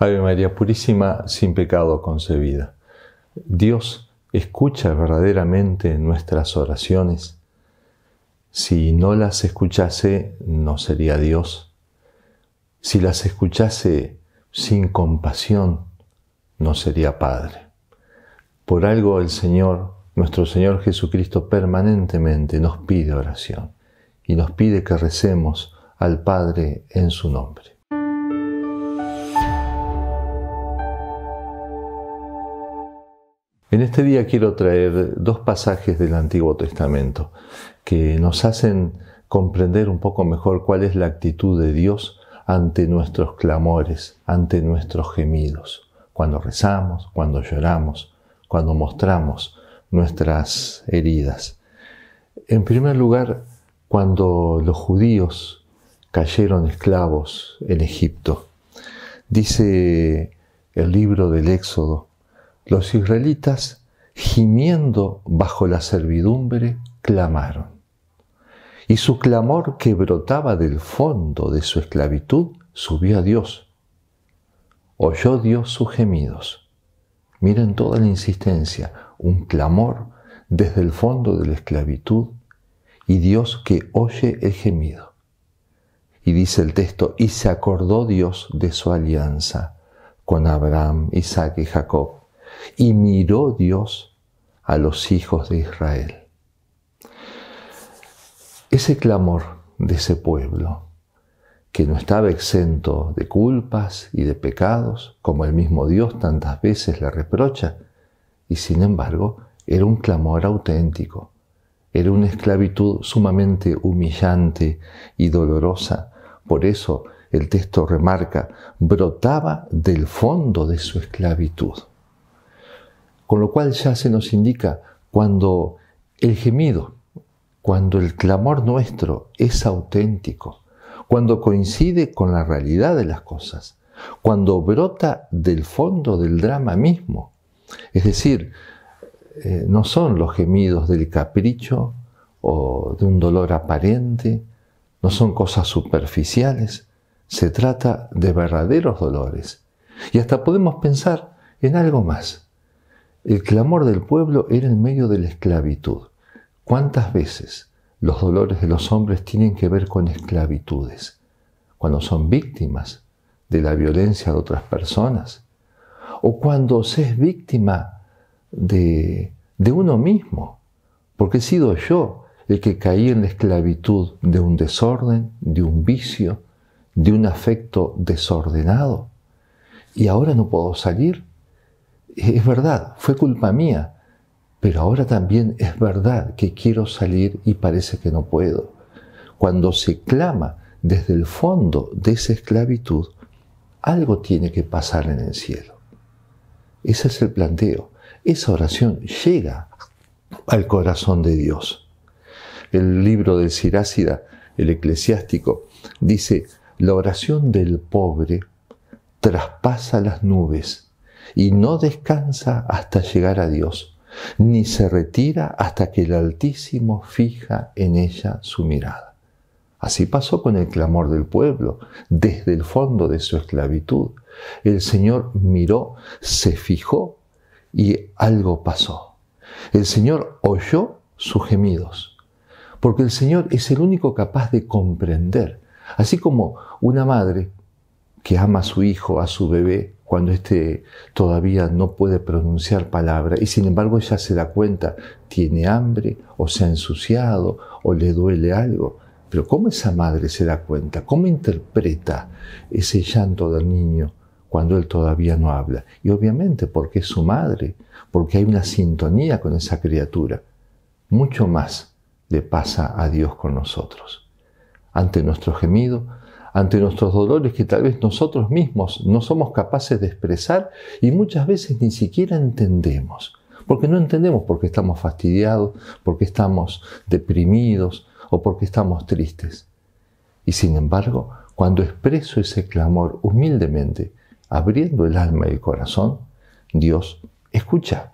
Ave María Purísima, sin pecado concebida. Dios escucha verdaderamente nuestras oraciones. Si no las escuchase, no sería Dios. Si las escuchase sin compasión, no sería Padre. Por algo el Señor, nuestro Señor Jesucristo, permanentemente nos pide oración y nos pide que recemos al Padre en su nombre. En este día quiero traer dos pasajes del Antiguo Testamento que nos hacen comprender un poco mejor cuál es la actitud de Dios ante nuestros clamores, ante nuestros gemidos, cuando rezamos, cuando lloramos, cuando mostramos nuestras heridas. En primer lugar, cuando los judíos cayeron esclavos en Egipto, dice el libro del Éxodo: los israelitas, gimiendo bajo la servidumbre, clamaron. Y su clamor, que brotaba del fondo de su esclavitud, subió a Dios. Oyó Dios sus gemidos. Miren toda la insistencia, un clamor desde el fondo de la esclavitud y Dios que oye el gemido. Y dice el texto: y se acordó Dios de su alianza con Abraham, Isaac y Jacob. Y miró Dios a los hijos de Israel. Ese clamor de ese pueblo, que no estaba exento de culpas y de pecados, como el mismo Dios tantas veces le reprocha, y sin embargo era un clamor auténtico, era una esclavitud sumamente humillante y dolorosa. Por eso el texto remarca: brotaba del fondo de su esclavitud. Con lo cual ya se nos indica, cuando el gemido, cuando el clamor nuestro es auténtico, cuando coincide con la realidad de las cosas, cuando brota del fondo del drama mismo, es decir, no son los gemidos del capricho o de un dolor aparente, no son cosas superficiales, se trata de verdaderos dolores. Y hasta podemos pensar en algo más. El clamor del pueblo era en medio de la esclavitud. ¿Cuántas veces los dolores de los hombres tienen que ver con esclavitudes? Cuando son víctimas de la violencia de otras personas, o cuando se es víctima de uno mismo, porque he sido yo el que caí en la esclavitud de un desorden, de un vicio, de un afecto desordenado, y ahora no puedo salir. Es verdad, fue culpa mía, pero ahora también es verdad que quiero salir y parece que no puedo. Cuando se clama desde el fondo de esa esclavitud, algo tiene que pasar en el cielo. Ese es el planteo. Esa oración llega al corazón de Dios. El libro del Sirácida, el eclesiástico, dice: la oración del pobre traspasa las nubes y no descansa hasta llegar a Dios, ni se retira hasta que el Altísimo fija en ella su mirada. Así pasó con el clamor del pueblo, desde el fondo de su esclavitud. El Señor miró, se fijó y algo pasó. El Señor oyó sus gemidos, porque el Señor es el único capaz de comprender. Así como una madre que ama a su hijo, a su bebé, cuando éste todavía no puede pronunciar palabra, y sin embargo ella se da cuenta, tiene hambre, o se ha ensuciado, o le duele algo. Pero ¿cómo esa madre se da cuenta? ¿Cómo interpreta ese llanto del niño cuando él todavía no habla? Y obviamente porque es su madre, porque hay una sintonía con esa criatura. Mucho más le pasa a Dios con nosotros. Ante nuestro gemido, ante nuestros dolores que tal vez nosotros mismos no somos capaces de expresar y muchas veces ni siquiera entendemos. Porque no entendemos por qué estamos fastidiados, por qué estamos deprimidos o por qué estamos tristes. Y sin embargo, cuando expreso ese clamor humildemente, abriendo el alma y el corazón, Dios escucha,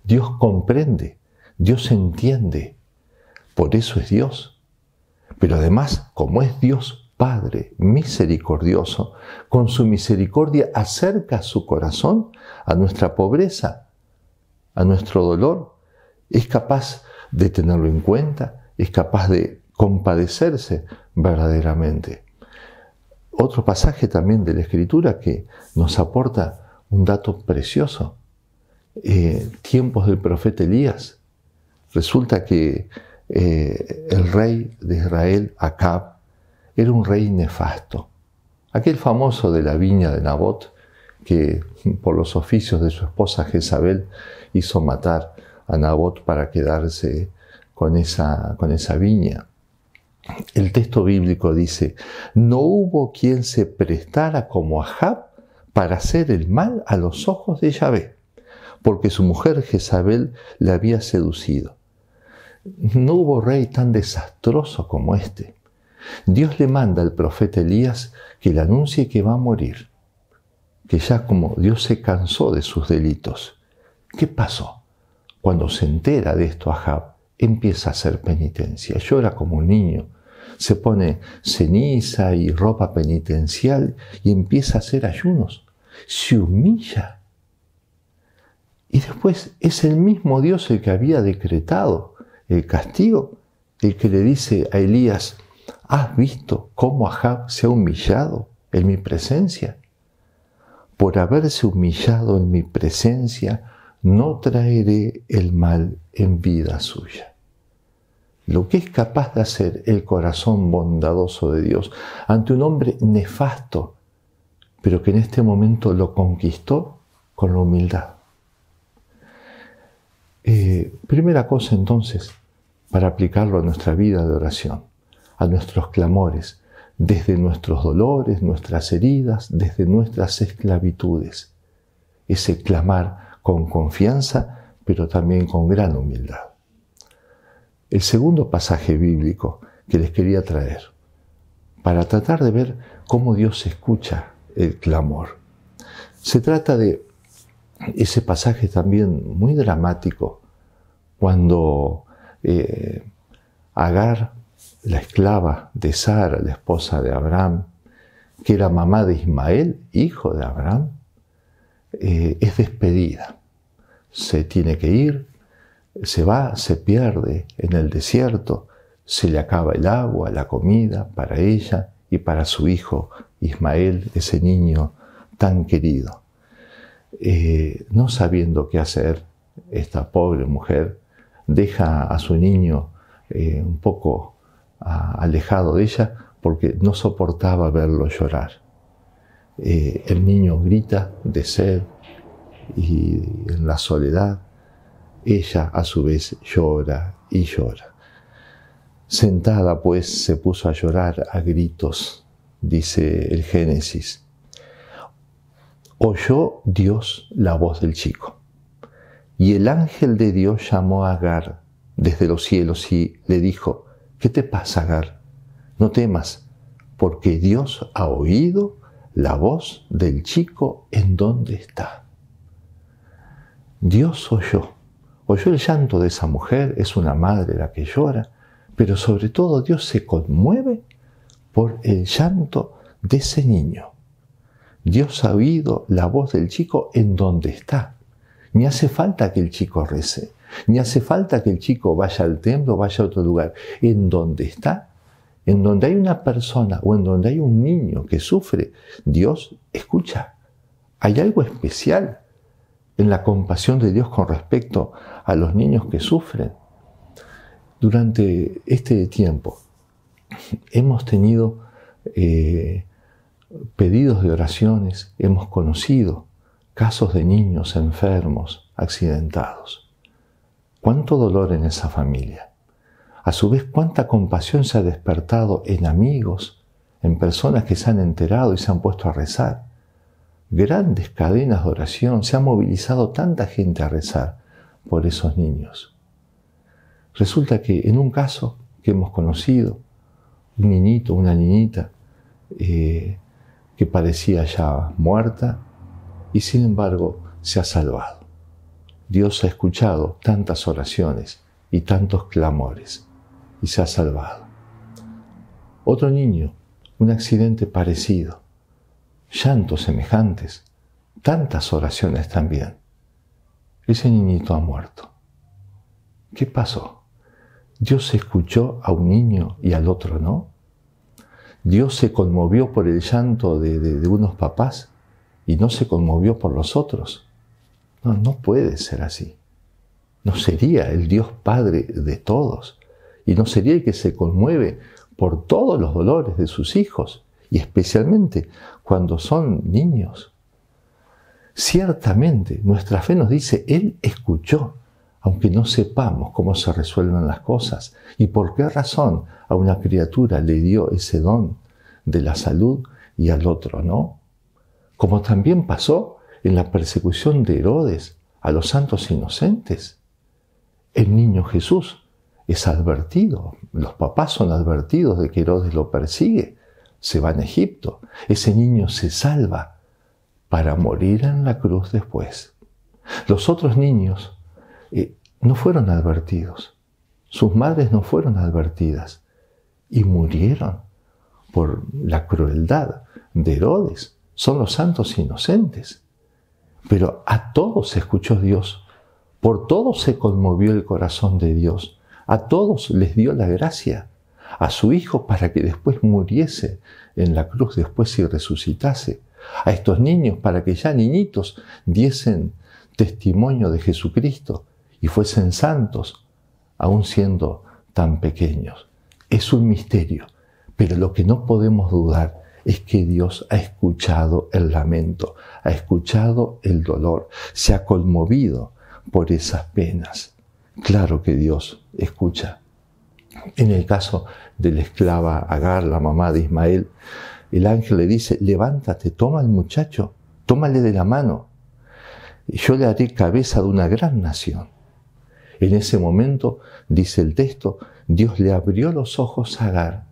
Dios comprende, Dios entiende. Por eso es Dios. Pero además, como es Dios, Padre misericordioso, con su misericordia acerca su corazón a nuestra pobreza, a nuestro dolor. Es capaz de tenerlo en cuenta, es capaz de compadecerse verdaderamente. Otro pasaje también de la Escritura que nos aporta un dato precioso. Tiempos del profeta Elías. Resulta que el rey de Israel, Acab, era un rey nefasto. Aquel famoso de la viña de Nabot, que por los oficios de su esposa Jezabel hizo matar a Nabot para quedarse con esa viña. El texto bíblico dice: no hubo quien se prestara como Ahab para hacer el mal a los ojos de Yahvé, porque su mujer Jezabel le había seducido. No hubo rey tan desastroso como este. Dios le manda al profeta Elías que le anuncie que va a morir, que ya como Dios se cansó de sus delitos. ¿Qué pasó? Cuando se entera de esto Ahab, empieza a hacer penitencia, llora como un niño, se pone ceniza y ropa penitencial y empieza a hacer ayunos, se humilla. Y después es el mismo Dios el que había decretado el castigo, el que le dice a Elías: ¿has visto cómo Ahab se ha humillado en mi presencia? Por haberse humillado en mi presencia, no traeré el mal en vida suya. Lo que es capaz de hacer el corazón bondadoso de Dios ante un hombre nefasto, pero que en este momento lo conquistó con la humildad. Primera cosa entonces, para aplicarlo a nuestra vida de oración, a nuestros clamores, desde nuestros dolores, nuestras heridas, desde nuestras esclavitudes. Ese clamar con confianza, pero también con gran humildad. El segundo pasaje bíblico que les quería traer, para tratar de ver cómo Dios escucha el clamor. Se trata de ese pasaje también muy dramático, cuando Agar, la esclava de Sara, la esposa de Abraham, que era mamá de Ismael, hijo de Abraham, es despedida. Se tiene que ir, se va, se pierde en el desierto, se le acaba el agua, la comida para ella y para su hijo Ismael, ese niño tan querido. No sabiendo qué hacer, esta pobre mujer deja a su niño un poco alejado de ella porque no soportaba verlo llorar. El niño grita de sed y en la soledad ella a su vez llora y llora. Sentada pues se puso a llorar a gritos, dice el Génesis. Oyó Dios la voz del chico, y el ángel de Dios llamó a Agar desde los cielos y le dijo: ¿qué te pasa, Agar? No temas, porque Dios ha oído la voz del chico en donde está. Dios oyó el llanto de esa mujer, es una madre la que llora, pero sobre todo Dios se conmueve por el llanto de ese niño. Dios ha oído la voz del chico en donde está. Ni hace falta que el chico rece, ni hace falta que el chico vaya al templo, vaya a otro lugar. En donde está, en donde hay una persona o en donde hay un niño que sufre, Dios escucha. Hay algo especial en la compasión de Dios con respecto a los niños que sufren. Durante este tiempo hemos tenido pedidos de oraciones, hemos conocido casos de niños enfermos, accidentados. Cuánto dolor en esa familia. A su vez, cuánta compasión se ha despertado en amigos, en personas que se han enterado y se han puesto a rezar. Grandes cadenas de oración, se ha movilizado tanta gente a rezar por esos niños. Resulta que en un caso que hemos conocido, un niñito, una niñita, que parecía ya muerta y sin embargo se ha salvado. Dios ha escuchado tantas oraciones y tantos clamores y se ha salvado. Otro niño un accidente parecido, llantos semejantes, tantas oraciones también. Ese niñito ha muerto. ¿Qué pasó? ¿Dios escuchó a un niño y al otro no? ¿Dios se conmovió por el llanto de unos papás y no se conmovió por los otros? No, no puede ser así. No sería el Dios Padre de todos y no sería el que se conmueve por todos los dolores de sus hijos y especialmente cuando son niños. Ciertamente, nuestra fe nos dice, Él escuchó, aunque no sepamos cómo se resuelven las cosas y por qué razón a una criatura le dio ese don de la salud y al otro no. Como también pasó en la persecución de Herodes a los santos inocentes. El niño Jesús es advertido, los papás son advertidos de que Herodes lo persigue, se va a Egipto, ese niño se salva para morir en la cruz después. Los otros niños no fueron advertidos, sus madres no fueron advertidas y murieron por la crueldad de Herodes. Son los santos inocentes. Pero a todos escuchó Dios, por todos se conmovió el corazón de Dios, a todos les dio la gracia, a su Hijo para que después muriese en la cruz después y resucitase, a estos niños para que ya niñitos diesen testimonio de Jesucristo y fuesen santos, aun siendo tan pequeños. Es un misterio, pero lo que no podemos dudar es que Dios ha escuchado el lamento, ha escuchado el dolor, se ha conmovido por esas penas. Claro que Dios escucha. En el caso de la esclava Agar, la mamá de Ismael, el ángel le dice, levántate, toma al muchacho, tómale de la mano, y yo le haré cabeza de una gran nación. En ese momento, dice el texto, Dios le abrió los ojos a Agar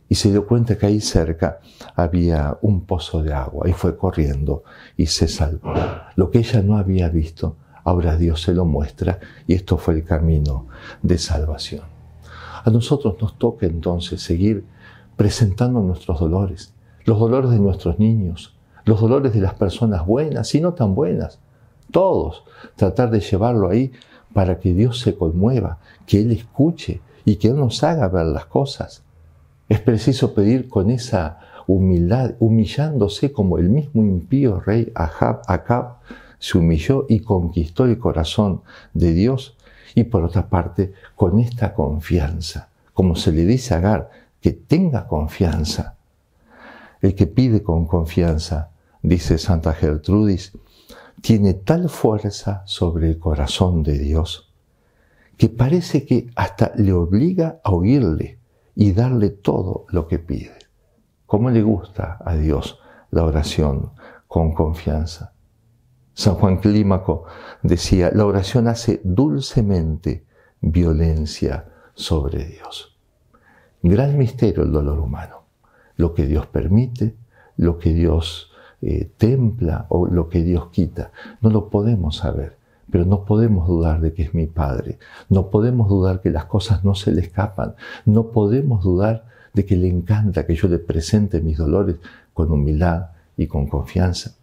y se dio cuenta que ahí cerca había un pozo de agua y fue corriendo y se salvó. Lo que ella no había visto, ahora Dios se lo muestra y esto fue el camino de salvación. A nosotros nos toca entonces seguir presentando nuestros dolores, los dolores de nuestros niños, los dolores de las personas buenas y no tan buenas, todos, tratar de llevarlo ahí para que Dios se conmueva, que Él escuche y que Él nos haga ver las cosas. Es preciso pedir con esa humildad, humillándose como el mismo impío rey Acab se humilló y conquistó el corazón de Dios. Y por otra parte, con esta confianza, como se le dice a Agar, que tenga confianza. El que pide con confianza, dice Santa Gertrudis, tiene tal fuerza sobre el corazón de Dios que parece que hasta le obliga a oírle y darle todo lo que pide. ¿Cómo le gusta a Dios la oración con confianza? San Juan Clímaco decía, la oración hace dulcemente violencia sobre Dios. Gran misterio el dolor humano. Lo que Dios permite, lo que Dios templa o lo que Dios quita. No lo podemos saber, pero no podemos dudar de que es mi Padre. No podemos dudar que las cosas no se le escapan. No podemos dudar de que le encanta que yo le presente mis dolores con humildad y con confianza.